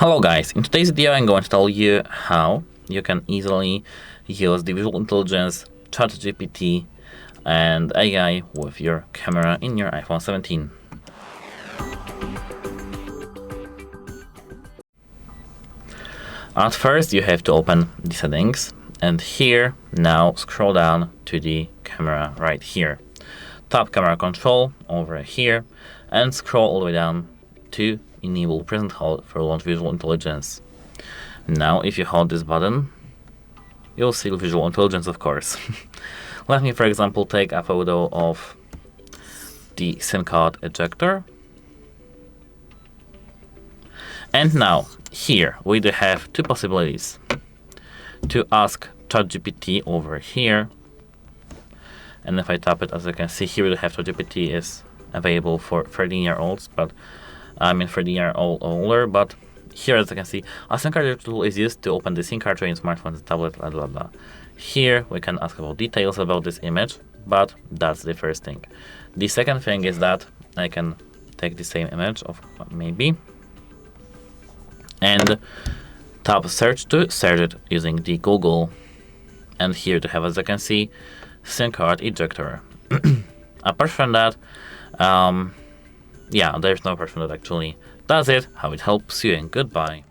Hello guys, in today's video I'm going to tell you how you can easily use the visual intelligence, ChatGPT and AI with your camera in your iPhone 17. At first you have to open the settings and here now scroll down to the camera right here. Tap camera control over here and scroll all the way down to enable present hold for launch visual intelligence. Now if you hold this button, you'll see visual intelligence, of course. Let me for example take a photo of the SIM card ejector. And now here we do have two possibilities. To ask ChatGPT over here, and if I tap it, as you can see here we do have ChatGPT is available for 13-year-olds, but I mean 13-year-old older, but here as you can see, a SIM card tool is used to open the SIM card tray in smartphones, tablet, blah blah blah. Here we can ask about details about this image, but that's the first thing. The second thing is that I can take the same image of maybe and tap search to search it using the Google, and here to have, as you can see, SIM card ejector. Apart from that, yeah, there's no person that actually does it, how it helps you, and goodbye.